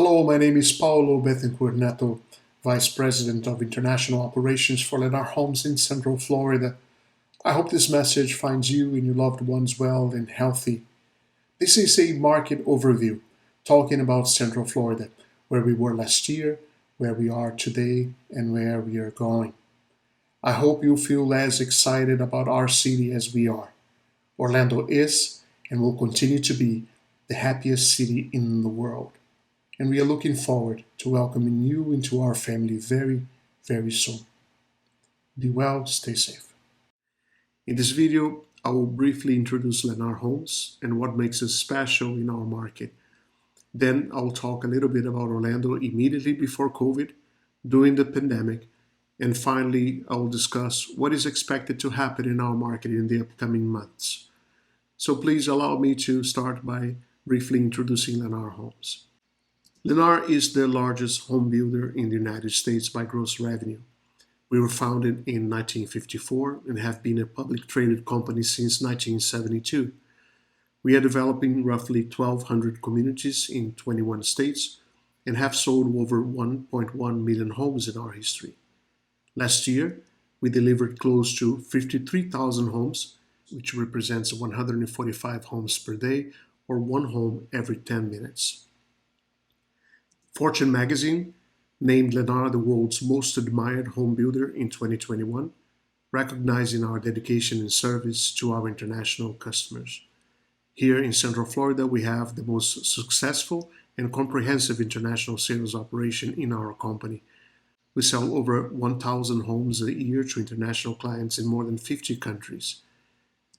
Hello, my name is Paulo Bethencourt Neto, Vice President of International Operations for Lennar Homes in Central Florida. I hope this message finds you and your loved ones well and healthy. This is a market overview talking about Central Florida, where we were last year, where we are today, and where we are going. I hope you feel as excited about our city as we are. Orlando is and will continue to be the happiest city in the world. And we are looking forward to welcoming you into our family very, very soon. Be well, stay safe. In this video, I will briefly introduce Lennar Homes and what makes us special in our market. Then I'll talk a little bit about Orlando immediately before COVID, during the pandemic, and finally I will discuss what is expected to happen in our market in the upcoming months. So please allow me to start by briefly introducing Lennar Homes. Lennar is the largest home builder in the United States by gross revenue. We were founded in 1954 and have been a public traded company since 1972. We are developing roughly 1,200 communities in 21 states and have sold over 1.1 million homes in our history. Last year, we delivered close to 53,000 homes, which represents 145 homes per day or one home every 10 minutes. Fortune magazine named Lennar the world's most admired home builder in 2021, recognizing our dedication and service to our international customers. Here in Central Florida, we have the most successful and comprehensive international sales operation in our company. We sell over 1,000 homes a year to international clients in more than 50 countries.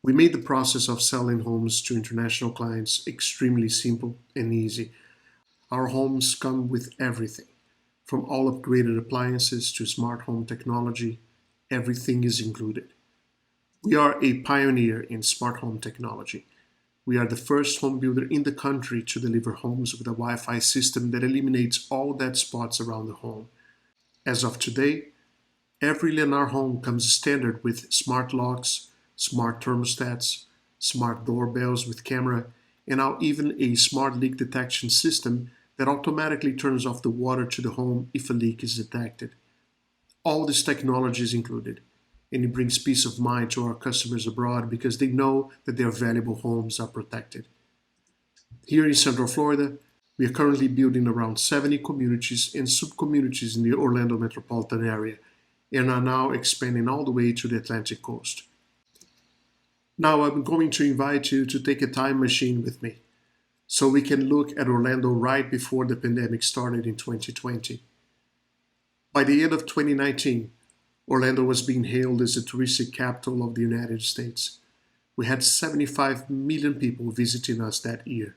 We made the process of selling homes to international clients extremely simple and easy. Our homes come with everything, from all upgraded appliances to smart home technology. Everything is included. We are a pioneer in smart home technology. We are the first home builder in the country to deliver homes with a Wi-Fi system that eliminates all dead spots around the home. As of today, every Lennar home comes standard with smart locks, smart thermostats, smart doorbells with camera, and now even a smart leak detection system that automatically turns off the water to the home if a leak is detected. All this technology is included, and it brings peace of mind to our customers abroad because they know that their valuable homes are protected. Here in Central Florida, we are currently building around 70 communities and sub-communities in the Orlando metropolitan area and are now expanding all the way to the Atlantic coast. Now I'm going to invite you to take a time machine with me so we can look at Orlando right before the pandemic started in 2020. By the end of 2019, Orlando was being hailed as the touristic capital of the United States. We had 75 million people visiting us that year.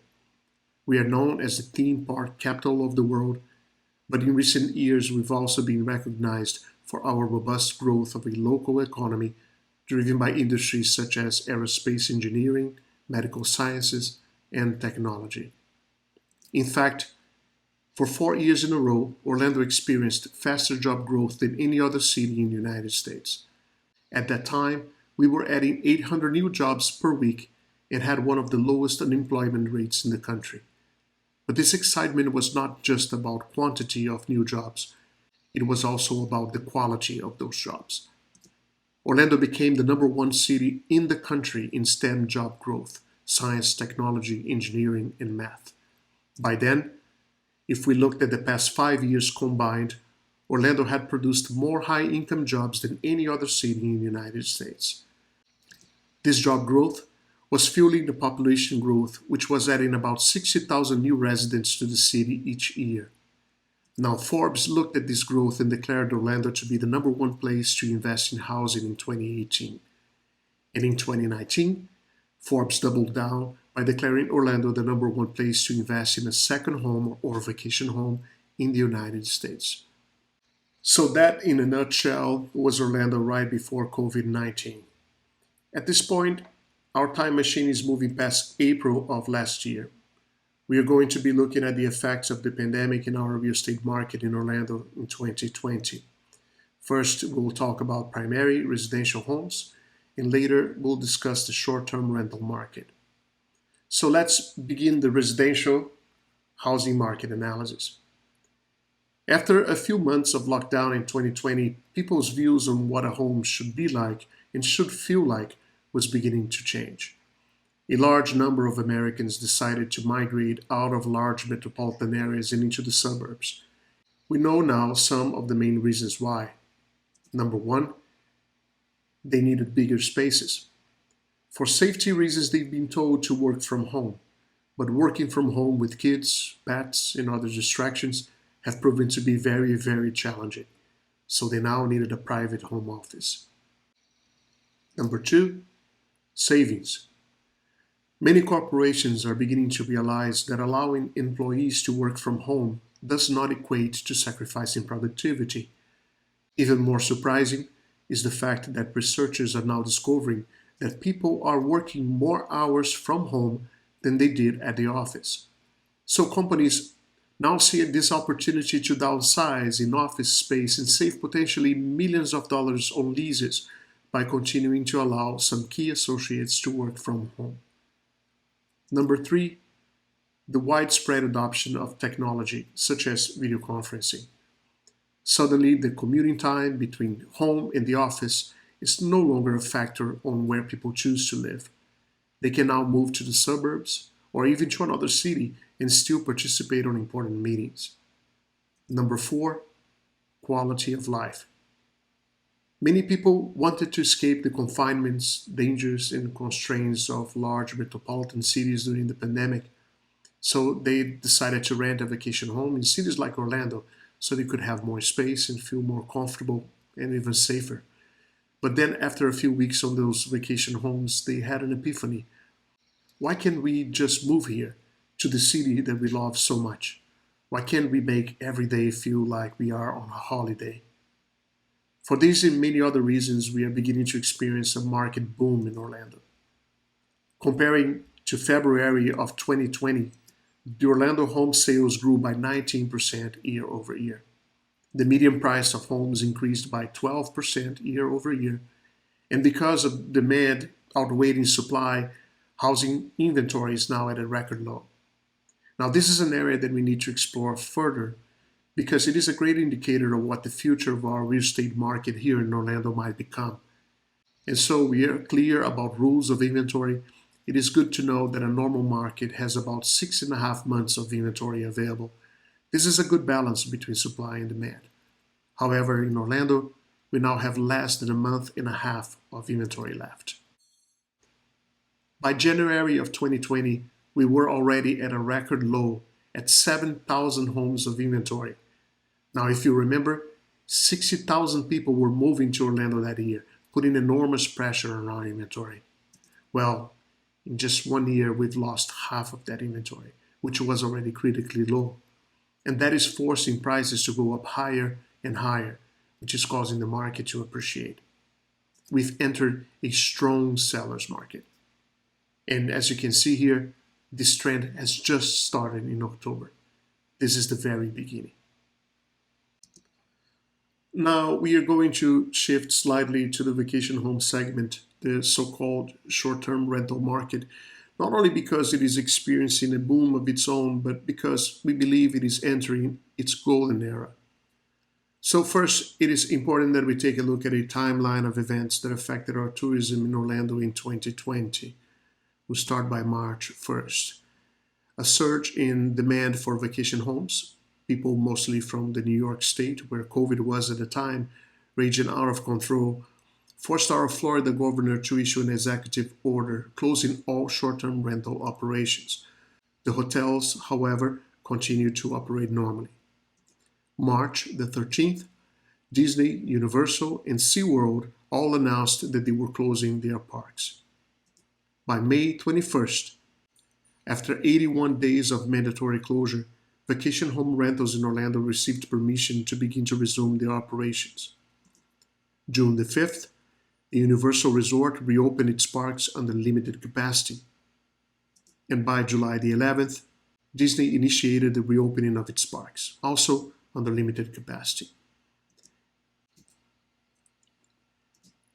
We are known as the theme park capital of the world, but in recent years we've also been recognized for our robust growth of a local economy driven by industries such as aerospace engineering, medical sciences, and technology. In fact, for 4 years in a row, Orlando experienced faster job growth than any other city in the United States. At that time, we were adding 800 new jobs per week and had one of the lowest unemployment rates in the country. But this excitement was not just about quantity of new jobs, it was also about the quality of those jobs. Orlando became the #1 city in the country in STEM job growth: science, technology, engineering, and math. By then, if we looked at the past 5 years combined, Orlando had produced more high-income jobs than any other city in the United States. This job growth was fueling the population growth, which was adding about 60,000 new residents to the city each year. Now, Forbes looked at this growth and declared Orlando to be the #1 place to invest in housing in 2018. And in 2019, Forbes doubled down by declaring Orlando the #1 place to invest in a second home or vacation home in the United States. So that, in a nutshell, was Orlando right before COVID-19. At this point, our time machine is moving past April of last year. We are going to be looking at the effects of the pandemic in our real estate market in Orlando in 2020. First, we will talk about primary residential homes, and later we'll discuss the short-term rental market. So let's begin the residential housing market analysis. After a few months of lockdown in 2020, people's views on what a home should be like and should feel like was beginning to change. A large number of Americans decided to migrate out of large metropolitan areas and into the suburbs. We know now some of the main reasons why. Number one, they needed bigger spaces. For safety reasons, they've been told to work from home, but working from home with kids, pets, and other distractions have proven to be very, very challenging. So they now needed a private home office. Number two, savings. Many corporations are beginning to realize that allowing employees to work from home does not equate to sacrificing productivity. Even more surprising is the fact that researchers are now discovering that people are working more hours from home than they did at the office. So companies now see this opportunity to downsize in office space and save potentially millions of dollars on leases by continuing to allow some key associates to work from home. Number three, the widespread adoption of technology, such as video conferencing. Suddenly, the commuting time between home and the office is no longer a factor on where people choose to live. They can now move to the suburbs or even to another city and still participate on important meetings. Number four, quality of life. Many people wanted to escape the confinements, dangers, and constraints of large metropolitan cities during the pandemic, so they decided to rent a vacation home in cities like Orlando so they could have more space and feel more comfortable and even safer. But then, after a few weeks on those vacation homes, they had an epiphany. Why can't we just move here to the city that we love so much? Why can't we make every day feel like we are on a holiday? For these and many other reasons, we are beginning to experience a market boom in Orlando. Comparing to February of 2020, the Orlando home sales grew by 19% year over year. The median price of homes increased by 12% year over year. And because of demand outweighing supply, housing inventory is now at a record low. Now, this is an area that we need to explore further because it is a great indicator of what the future of our real estate market here in Orlando might become. And so we are clear about rules of inventory. It is good to know that a normal market has about 6.5 months of inventory available. This is a good balance between supply and demand. However, in Orlando, we now have less than a month and a half of inventory left. By January of 2020, we were already at a record low at 7,000 homes of inventory. Now, if you remember, 60,000 people were moving to Orlando that year, putting enormous pressure on our inventory. Well, in just 1 year, we've lost half of that inventory, which was already critically low. And that is forcing prices to go up higher and higher, which is causing the market to appreciate. We've entered a strong seller's market. And as you can see here, this trend has just started in October. This is the very beginning. Now we are going to shift slightly to the vacation home segment, the so-called short-term rental market, not only because it is experiencing a boom of its own, but because we believe it is entering its golden era. So first, it is important that we take a look at a timeline of events that affected our tourism in Orlando in 2020. We'll start by March 1st. A surge in demand for vacation homes, people mostly from the New York state, where COVID was at the time, raging out of control, forced our Florida governor to issue an executive order closing all short-term rental operations. The hotels, however, continued to operate normally. March the 13th, Disney, Universal, and SeaWorld all announced that they were closing their parks. By May 21st, after 81 days of mandatory closure, vacation home rentals in Orlando received permission to begin to resume their operations. June the 5th, the Universal Resort reopened its parks under limited capacity. And by July the 11th, Disney initiated the reopening of its parks, also under limited capacity.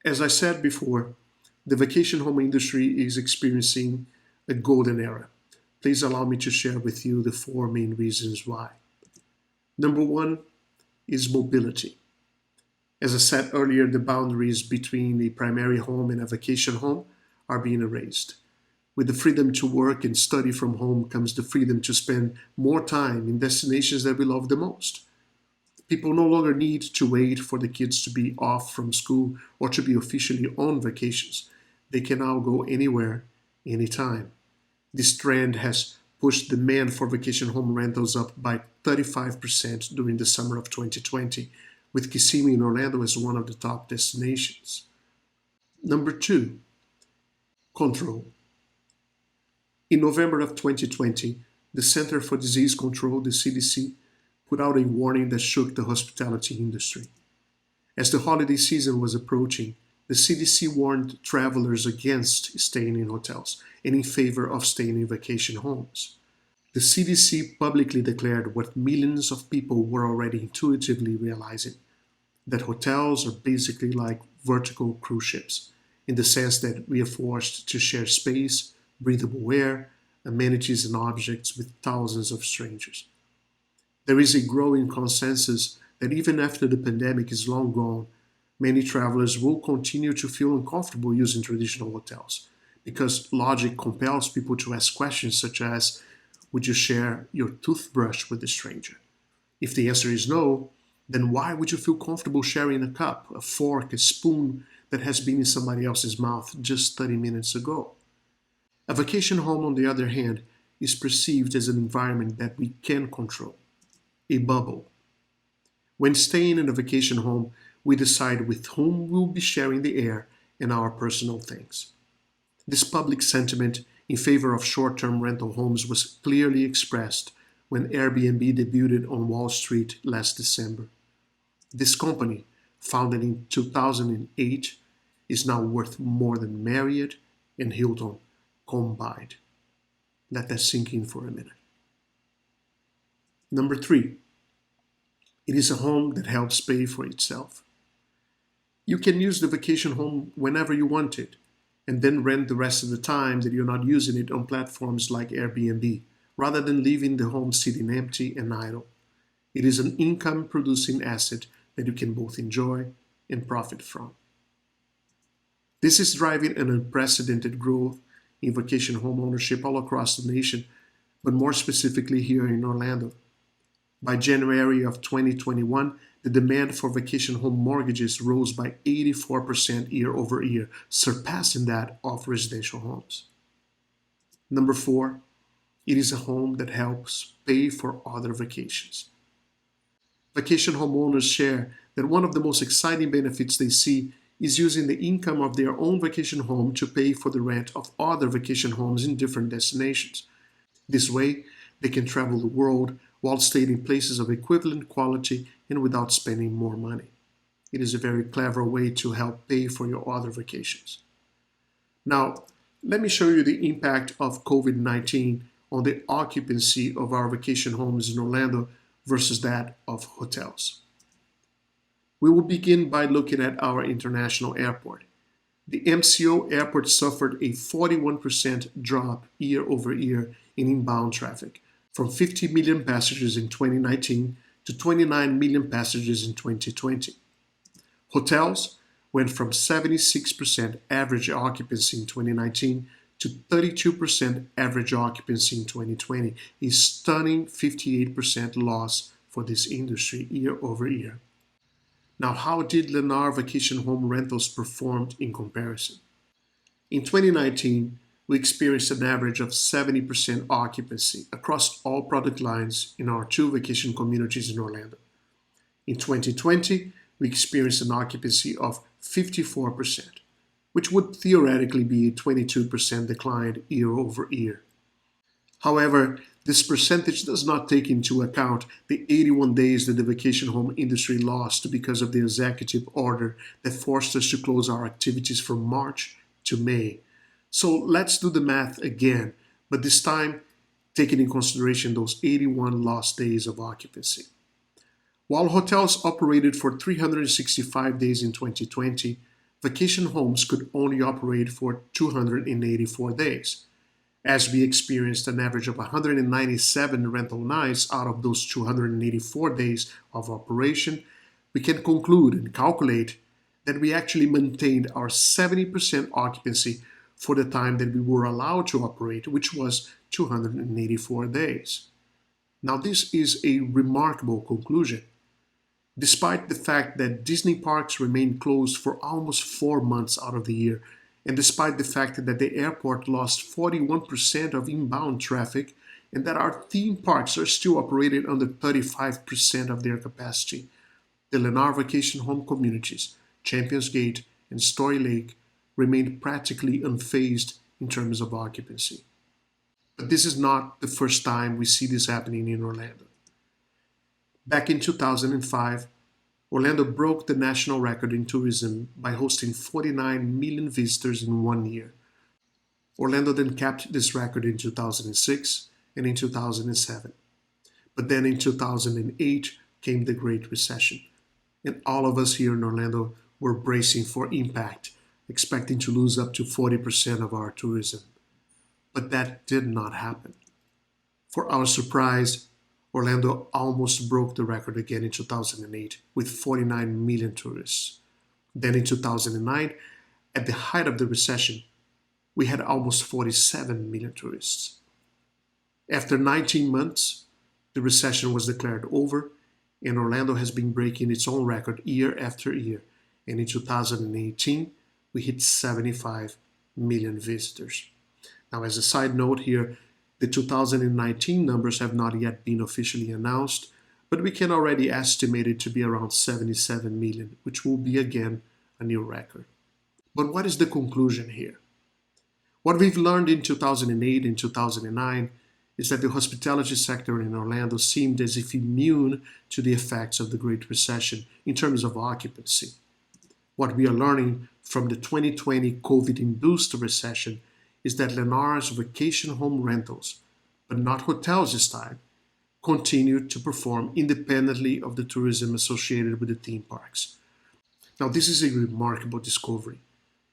As I said before, the vacation home industry is experiencing a golden era. please allow me to share with you the four main reasons why. Number one is mobility. As I said earlier, the boundaries between a primary home and a vacation home are being erased. With the freedom to work and study from home comes the freedom to spend more time in destinations that we love the most. People no longer need to wait for the kids to be off from school or to be officially on vacations. They can now go anywhere, anytime. This trend has pushed demand for vacation home rentals up by 35% during the summer of 2020, with Kissimmee in Orlando as one of the top destinations. Number two, control. In November of 2020, the Center for Disease Control, the CDC, put out a warning that shook the hospitality industry. As the holiday season was approaching, the CDC warned travelers against staying in hotels and in favor of staying in vacation homes. The CDC publicly declared what millions of people were already intuitively realizing, that hotels are basically like vertical cruise ships, in the sense that we are forced to share space, breathable air, amenities and objects with thousands of strangers. There is a growing consensus that even after the pandemic is long gone, many travelers will continue to feel uncomfortable using traditional hotels because logic compels people to ask questions such as, would you share your toothbrush with a stranger? If the answer is no, then why would you feel comfortable sharing a cup, a fork, a spoon that has been in somebody else's mouth just 30 minutes ago? A vacation home, on the other hand, is perceived as an environment that we can control, a bubble. When staying in a vacation home, we decide with whom we'll be sharing the air and our personal things. This public sentiment in favor of short-term rental homes was clearly expressed when Airbnb debuted on Wall Street last December. This company, founded in 2008, is now worth more than Marriott and Hilton combined. Let that sink in for a minute. Number three, it is a home that helps pay for itself. You can use the vacation home whenever you want it, and then rent the rest of the time that you're not using it on platforms like Airbnb, rather than leaving the home sitting empty and idle. It is an income-producing asset that you can both enjoy and profit from. This is driving an unprecedented growth in vacation home ownership all across the nation, but more specifically here in Orlando. By January of 2021, the demand for vacation home mortgages rose by 84% year over year, surpassing that of residential homes. Number four, it is a home that helps pay for other vacations. Vacation homeowners share that one of the most exciting benefits they see is using the income of their own vacation home to pay for the rent of other vacation homes in different destinations. This way, they can travel the world while staying in places of equivalent quality and without spending more money. It is a very clever way to help pay for your other vacations. Now, let me show you the impact of COVID-19 on the occupancy of our vacation homes in Orlando versus that of hotels. We will begin by looking at our international airport. The MCO airport suffered a 41% drop year over year in inbound traffic, from 50 million passengers in 2019 to 29 million passengers in 2020. Hotels went from 76% average occupancy in 2019 to 32% average occupancy in 2020, a stunning 58% loss for this industry year over year. Now, how did Lennar vacation home rentals perform in comparison? In 2019, we experienced an average of 70% occupancy across all product lines in our two vacation communities in Orlando. In 2020, we experienced an occupancy of 54%, which would theoretically be a 22% decline year over year. However, this percentage does not take into account the 81 days that the vacation home industry lost because of the executive order that forced us to close our activities from March to May. So let's do the math again, but this time taking in consideration those 81 lost days of occupancy. While hotels operated for 365 days in 2020, vacation homes could only operate for 284 days. as we experienced an average of 197 rental nights out of those 284 days of operation, we can conclude and calculate that we actually maintained our 70% occupancy for the time that we were allowed to operate, which was 284 days. Now, this is a remarkable conclusion. Despite the fact that Disney parks remained closed for almost 4 months out of the year, and despite the fact that the airport lost 41% of inbound traffic, and that our theme parks are still operated under 35% of their capacity, the Lennar vacation home communities, Champions Gate and Story Lake, remained practically unfazed in terms of occupancy. But this is not the first time we see this happening in Orlando. Back in 2005, Orlando broke the national record in tourism by hosting 49 million visitors in 1 year. Orlando then capped this record in 2006 and in 2007. But then in 2008 came the Great Recession, and all of us here in Orlando were bracing for impact, expecting to lose up to 40% of our tourism. But that did not happen. For our surprise, Orlando almost broke the record again in 2008 with 49 million tourists. Then in 2009, at the height of the recession, we had almost 47 million tourists. After 19 months, the recession was declared over, and Orlando has been breaking its own record year after year. And in 2018, we hit 75 million visitors. Now, as a side note here, the 2019 numbers have not yet been officially announced, but we can already estimate it to be around 77 million, which will be again a new record. But what is the conclusion here? What we've learned in 2008 and 2009 is that the hospitality sector in Orlando seemed as if immune to the effects of the Great Recession in terms of occupancy. What we are learning from the 2020 COVID-induced recession is that Lennar's vacation home rentals, but not hotels this time, continued to perform independently of the tourism associated with the theme parks. Now, this is a remarkable discovery.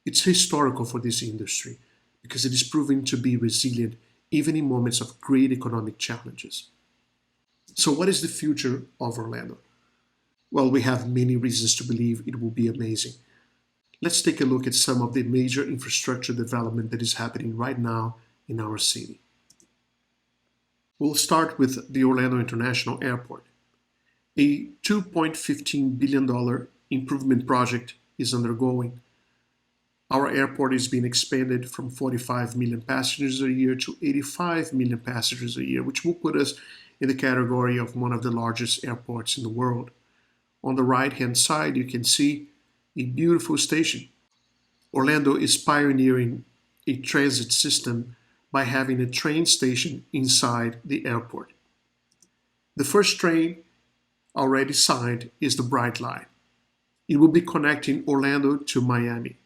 It's historical for this industry because it is proving to be resilient even in moments of great economic challenges. So what is the future of Orlando? Well, we have many reasons to believe it will be amazing. Let's take a look at some of the major infrastructure development that is happening right now in our city. We'll start with the Orlando International Airport. A $2.15 billion improvement project is undergoing. Our airport is being expanded from 45 million passengers a year to 85 million passengers a year, which will put us in the category of one of the largest airports in the world. On the right-hand side, you can see a beautiful station. Orlando is pioneering a transit system by having a train station inside the airport. The first train already signed is the Bright Line. It will be connecting Orlando to Miami.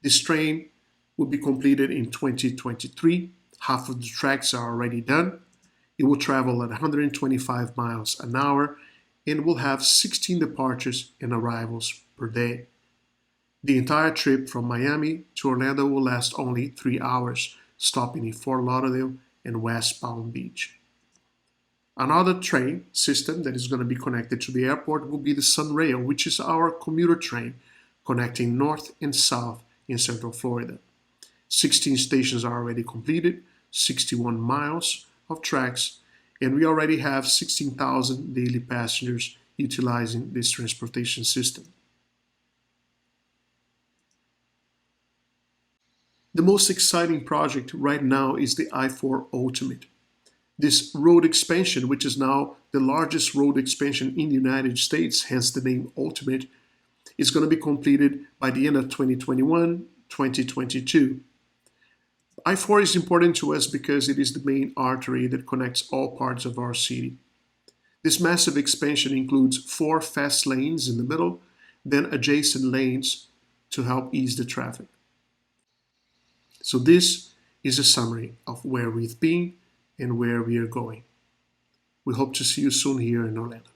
This train will be completed in 2023. Half of the tracks are already done. It will travel at 125 miles an hour and will have 16 departures and arrivals per day. The entire trip from Miami to Orlando will last only 3 hours, stopping in Fort Lauderdale and West Palm Beach. Another train system that is going to be connected to the airport will be the Sunrail, which is our commuter train connecting north and south in Central Florida. 16 stations are already completed, 61 miles of tracks, and we already have 16,000 daily passengers utilizing this transportation system. The most exciting project right now is the I-4 Ultimate. This road expansion, which is now the largest road expansion in the United States, hence the name Ultimate, is going to be completed by the end of 2021, 2022. I-4 is important to us because it is the main artery that connects all parts of our city. This massive expansion includes 4 fast lanes in the middle, then adjacent lanes to help ease the traffic. So this is a summary of where we've been and where we are going. We hope to see you soon here in Orlando.